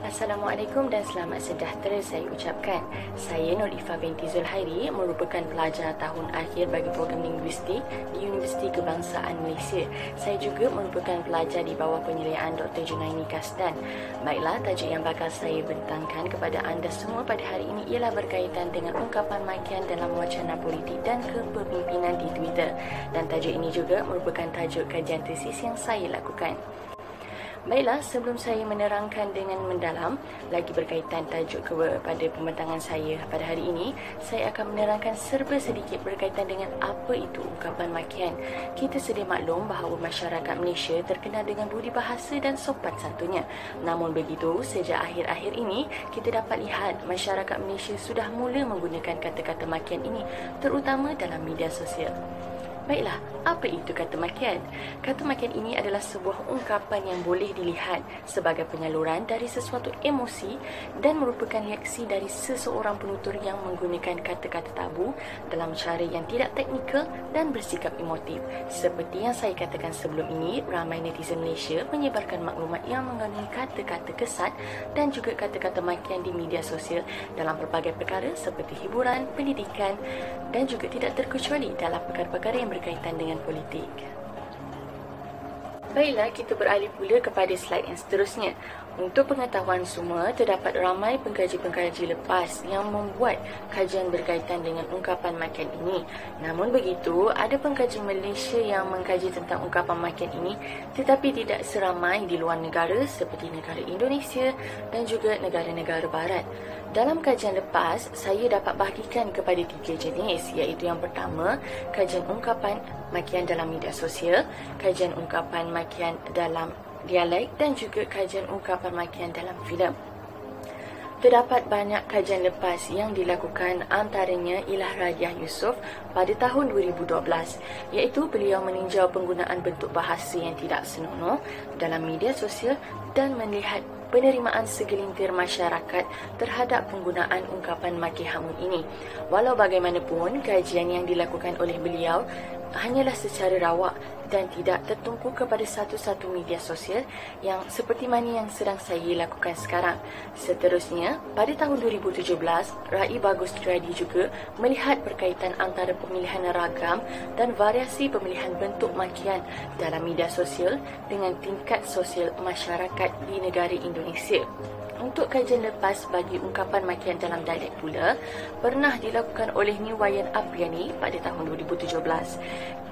Assalamualaikum dan selamat sejahtera saya ucapkan. Saya Nur Ifa binti Zulhairi, merupakan pelajar tahun akhir bagi program linguistik di Universiti Kebangsaan Malaysia. Saya juga merupakan pelajar di bawah penyeliaan Dr. Junaini Kasdan. Baiklah, tajuk yang bakal saya bentangkan kepada anda semua pada hari ini ialah berkaitan dengan ungkapan makian dalam wacana politik dan kepemimpinan di Twitter. Dan tajuk ini juga merupakan tajuk kajian tesis yang saya lakukan. Baiklah, sebelum saya menerangkan dengan mendalam lagi berkaitan tajuk kepada pembentangan saya pada hari ini, saya akan menerangkan serba sedikit berkaitan dengan apa itu ungkapan makian. Kita sedia maklum bahawa masyarakat Malaysia terkenal dengan budi bahasa dan sopan santunnya. Namun begitu, sejak akhir-akhir ini, kita dapat lihat masyarakat Malaysia sudah mula menggunakan kata-kata makian ini, terutama dalam media sosial. Baiklah, apa itu kata makian? Kata makian ini adalah sebuah ungkapan yang boleh dilihat sebagai penyaluran dari sesuatu emosi dan merupakan reaksi dari seseorang penutur yang menggunakan kata-kata tabu dalam cara yang tidak teknikal dan bersikap emotif. Seperti yang saya katakan sebelum ini, ramai netizen Malaysia menyebarkan maklumat yang mengandungi kata-kata kesat dan juga kata-kata makian di media sosial dalam pelbagai perkara seperti hiburan, pendidikan dan juga tidak terkecuali dalam perkara-perkara yang berkaitan dengan politik. Baiklah, kita beralih pula kepada slide yang seterusnya. Untuk pengetahuan semua, terdapat ramai pengkaji-pengkaji lepas yang membuat kajian berkaitan dengan ungkapan makian ini. Namun begitu, ada pengkaji Malaysia yang mengkaji tentang ungkapan makian ini tetapi tidak seramai di luar negara seperti negara Indonesia dan juga negara-negara barat. Dalam kajian lepas, saya dapat bahagikan kepada 3 jenis, iaitu yang pertama, kajian ungkapan makian dalam media sosial, kajian ungkapan makian dalam dialek dan juga kajian ungkapan makian dalam filem. Terdapat banyak kajian lepas yang dilakukan, antaranya ialah Radiah Yusof pada tahun 2012, iaitu beliau meninjau penggunaan bentuk bahasa yang tidak senonoh dalam media sosial dan melihat penerimaan segelintir masyarakat terhadap penggunaan ungkapan maki hamun ini. Walau bagaimanapun, kajian yang dilakukan oleh beliau hanyalah secara rawak dan tidak tertumpu kepada satu-satu media sosial yang seperti mana yang sedang saya lakukan sekarang. Seterusnya, pada tahun 2017, Rai Bagus Triadi juga melihat berkaitan antara pemilihan ragam dan variasi pemilihan bentuk makian dalam media sosial dengan tingkat sosial masyarakat di negara Indonesia. Untuk kajian lepas bagi ungkapan makian dalam dialek pula pernah dilakukan oleh Niwayan Apriani pada tahun 2017.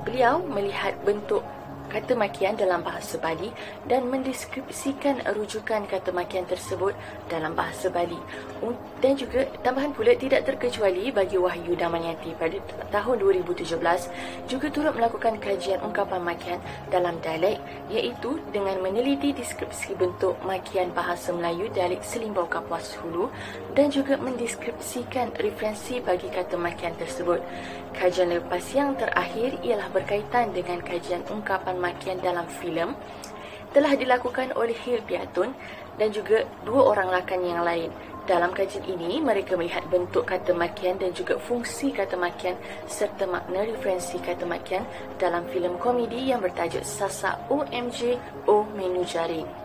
Beliau melihat bentuk kata makian dalam bahasa Bali dan mendeskripsikan rujukan kata makian tersebut dalam bahasa Bali. Dan juga tambahan pula tidak terkecuali bagi Wahyu Damayanti pada tahun 2017 juga turut melakukan kajian ungkapan makian dalam dialek, iaitu dengan meneliti deskripsi bentuk makian bahasa Melayu dialek Selimbau Kapuas Hulu dan juga mendeskripsikan referensi bagi kata makian tersebut. Kajian lepas yang terakhir ialah berkaitan dengan kajian ungkapan makian dalam filem telah dilakukan oleh Hil Piatun dan juga 2 orang rakan yang lain. Dalam kajian ini, mereka melihat bentuk kata makian dan juga fungsi kata makian serta makna referensi kata makian dalam filem komedi yang bertajuk Sasak OMJ O Menu Jaring.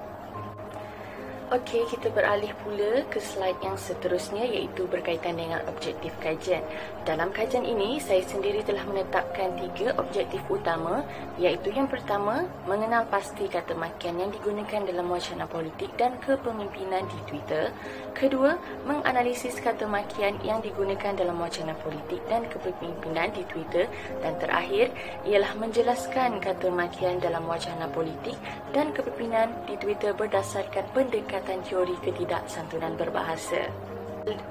Okey, kita beralih pula ke slide yang seterusnya, iaitu berkaitan dengan objektif kajian. Dalam kajian ini, saya sendiri telah menetapkan 3 objektif utama, iaitu yang pertama, mengenal pasti kata makian yang digunakan dalam wacana politik dan kepemimpinan di Twitter. Kedua, menganalisis kata makian yang digunakan dalam wacana politik dan kepemimpinan di Twitter. Dan terakhir, ialah menjelaskan kata makian dalam wacana politik dan kepemimpinan di Twitter berdasarkan pendekatan teori ketidaksantunan berbahasa.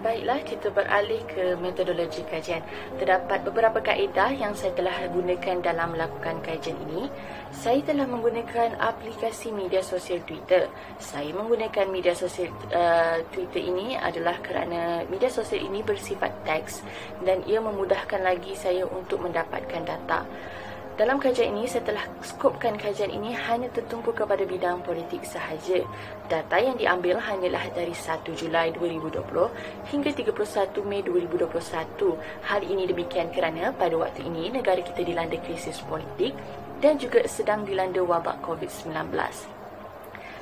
Baiklah, kita beralih ke metodologi kajian. Terdapat beberapa kaedah yang saya telah gunakan dalam melakukan kajian ini. Saya telah menggunakan aplikasi media sosial Twitter. Saya menggunakan media sosial Twitter ini adalah kerana media sosial ini bersifat teks dan ia memudahkan lagi saya untuk mendapatkan data. Dalam kajian ini, saya telah skopkan kajian ini hanya tertumpu kepada bidang politik sahaja. Data yang diambil hanyalah dari 1 Julai 2020 hingga 31 Mei 2021. Hal ini demikian kerana pada waktu ini negara kita dilanda krisis politik dan juga sedang dilanda wabak COVID-19.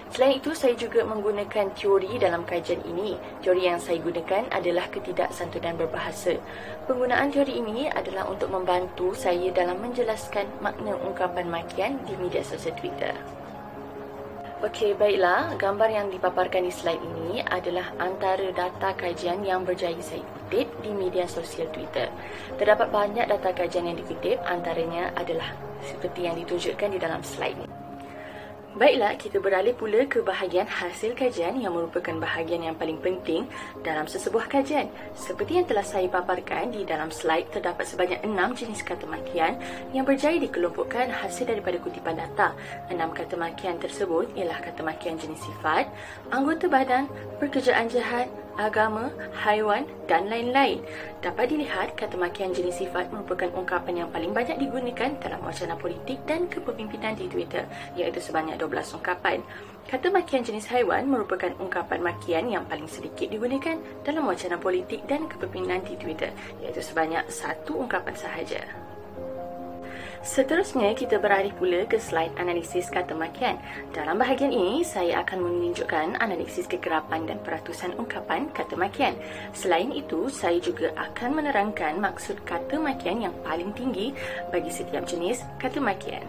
Selain itu, saya juga menggunakan teori dalam kajian ini. Teori yang saya gunakan adalah ketidaksantunan berbahasa. Penggunaan teori ini adalah untuk membantu saya dalam menjelaskan makna ungkapan makian di media sosial Twitter. Okey, baiklah. Gambar yang dipaparkan di slide ini adalah antara data kajian yang berjaya saya kutip di media sosial Twitter. Terdapat banyak data kajian yang dikutip, antaranya adalah seperti yang ditunjukkan di dalam slide ini. Baiklah, kita beralih pula ke bahagian hasil kajian yang merupakan bahagian yang paling penting dalam sesebuah kajian. Seperti yang telah saya paparkan di dalam slide, terdapat sebanyak 6 jenis kata makian yang berjaya dikelompokkan hasil daripada kutipan data. 6 kata makian tersebut ialah kata makian jenis sifat, anggota badan, pekerjaan jahat, agama, haiwan dan lain-lain. Dapat dilihat, kata makian jenis sifat merupakan ungkapan yang paling banyak digunakan dalam wacana politik dan kepemimpinan di Twitter, iaitu sebanyak 12 ungkapan. Kata makian jenis haiwan merupakan ungkapan makian yang paling sedikit digunakan dalam wacana politik dan kepemimpinan di Twitter, iaitu sebanyak 1 ungkapan sahaja. Seterusnya, kita beralih pula ke slide analisis kata makian. Dalam bahagian ini, saya akan menunjukkan analisis kekerapan dan peratusan ungkapan kata makian. Selain itu, saya juga akan menerangkan maksud kata makian yang paling tinggi bagi setiap jenis kata makian.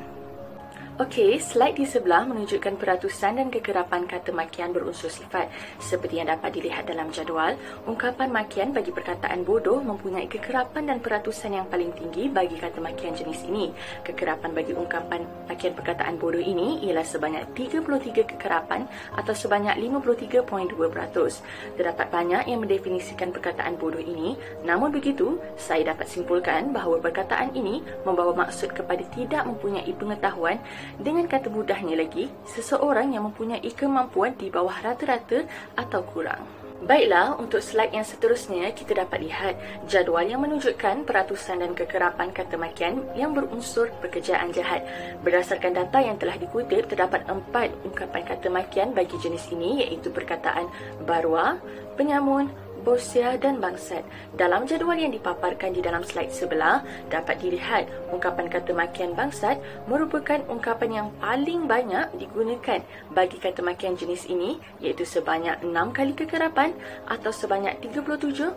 Okey, slide di sebelah menunjukkan peratusan dan kekerapan kata makian berunsur sifat. Seperti yang dapat dilihat dalam jadual, ungkapan makian bagi perkataan bodoh mempunyai kekerapan dan peratusan yang paling tinggi bagi kata makian jenis ini. Kekerapan bagi ungkapan makian perkataan bodoh ini ialah sebanyak 33 kekerapan atau sebanyak 53.2%. Terdapat banyak yang mendefinisikan perkataan bodoh ini, namun begitu, saya dapat simpulkan bahawa perkataan ini membawa maksud kepada tidak mempunyai pengetahuan. Dengan kata mudahnya lagi, seseorang yang mempunyai kemampuan di bawah rata-rata atau kurang. Baiklah, untuk slide yang seterusnya, kita dapat lihat jadual yang menunjukkan peratusan dan kekerapan kata makian yang berunsur pekerjaan jahat. Berdasarkan data yang telah dikutip, terdapat 4 ungkapan kata makian bagi jenis ini, iaitu perkataan barwa, penyamun, bosia dan bangsat. Dalam jadual yang dipaparkan di dalam slide sebelah, dapat dilihat ungkapan kata makian bangsat merupakan ungkapan yang paling banyak digunakan bagi kata makian jenis ini, iaitu sebanyak 6 kali kekerapan atau sebanyak 37.5%.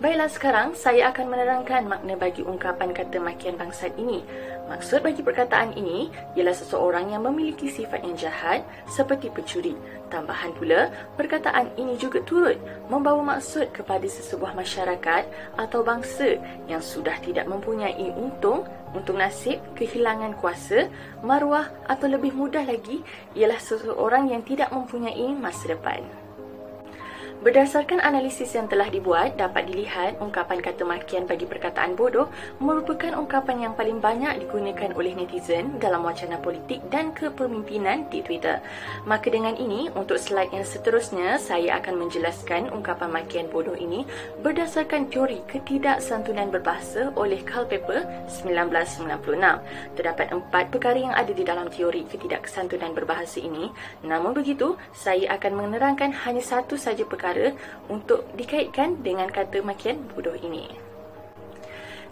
Baiklah, sekarang saya akan menerangkan makna bagi ungkapan kata makian bangsat ini. Maksud bagi perkataan ini ialah seseorang yang memiliki sifat yang jahat seperti pencuri. Tambahan pula, perkataan ini juga turut membawa maksud kepada sesebuah masyarakat atau bangsa yang sudah tidak mempunyai untung nasib, kehilangan kuasa, maruah atau lebih mudah lagi ialah seseorang yang tidak mempunyai masa depan. Berdasarkan analisis yang telah dibuat, dapat dilihat ungkapan kata makian bagi perkataan bodoh merupakan ungkapan yang paling banyak digunakan oleh netizen dalam wacana politik dan kepemimpinan di Twitter. Maka dengan ini, untuk slide yang seterusnya, saya akan menjelaskan ungkapan makian bodoh ini berdasarkan teori ketidaksantunan berbahasa oleh Culpeper 1996. Terdapat 4 perkara yang ada di dalam teori ketidaksantunan berbahasa ini. Namun begitu, saya akan menerangkan hanya satu saja perkara untuk dikaitkan dengan kata makian bodoh ini.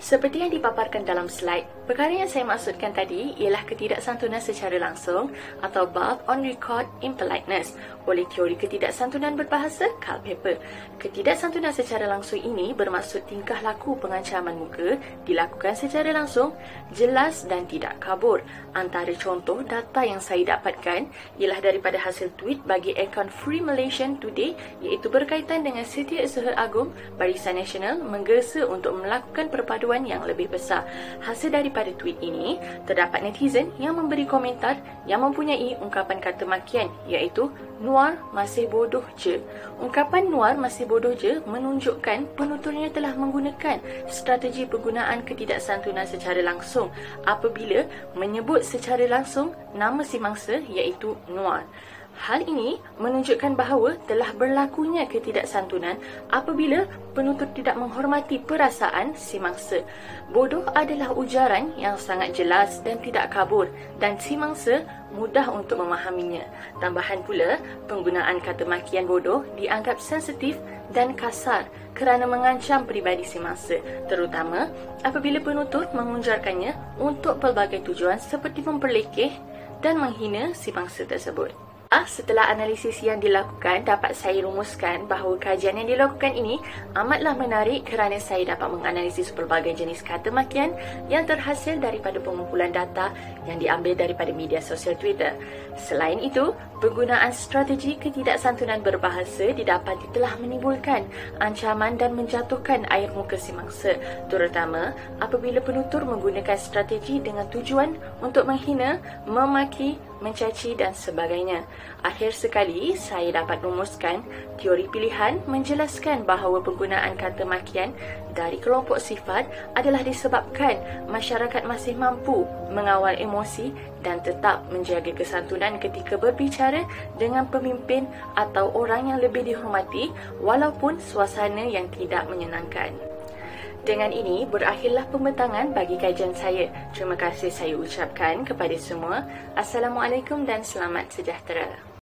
Seperti yang dipaparkan dalam slide, perkara yang saya maksudkan tadi ialah ketidaksantunan secara langsung atau bark on record impoliteness oleh teori ketidaksantunan berbahasa Culpeper. Ketidaksantunan secara langsung ini bermaksud tingkah laku pengancaman muka dilakukan secara langsung, jelas dan tidak kabur. Antara contoh data yang saya dapatkan ialah daripada hasil tweet bagi akaun Free Malaysian Today, iaitu berkaitan dengan Setiausaha Agung Barisan Nasional menggesa untuk melakukan perpaduan yang lebih besar. Hasil daripada tweet ini, terdapat netizen yang memberi komentar yang mempunyai ungkapan kata makian, iaitu Nuar masih bodoh je. Ungkapan Nuar masih bodoh je menunjukkan penuturnya telah menggunakan strategi penggunaan ketidaksantunan secara langsung apabila menyebut secara langsung nama si mangsa, iaitu Nuar. Hal ini menunjukkan bahawa telah berlakunya ketidaksantunan apabila penutur tidak menghormati perasaan si mangsa. Bodoh adalah ujaran yang sangat jelas dan tidak kabur, dan si mangsa mudah untuk memahaminya. Tambahan pula, penggunaan kata makian bodoh dianggap sensitif dan kasar kerana mengancam peribadi si mangsa, terutama apabila penutur mengujarkannya untuk pelbagai tujuan seperti memperlekeh dan menghina si bangsa tersebut. Setelah analisis yang dilakukan, dapat saya rumuskan bahawa kajian yang dilakukan ini amatlah menarik kerana saya dapat menganalisis pelbagai jenis kata makian yang terhasil daripada pengumpulan data yang diambil daripada media sosial Twitter. Selain itu, penggunaan strategi ketidaksantunan berbahasa didapati telah menimbulkan ancaman dan menjatuhkan air muka si mangsa, terutama apabila penutur menggunakan strategi dengan tujuan untuk menghina, memaki, mencaci dan sebagainya. Akhir sekali, saya dapat rumuskan teori pilihan menjelaskan bahawa penggunaan kata makian dari kelompok sifat adalah disebabkan masyarakat masih mampu mengawal emosi dan tetap menjaga kesantunan ketika berbicara dengan pemimpin atau orang yang lebih dihormati walaupun suasana yang tidak menyenangkan. Dengan ini, berakhirlah pembentangan bagi kajian saya. Terima kasih saya ucapkan kepada semua. Assalamualaikum dan selamat sejahtera.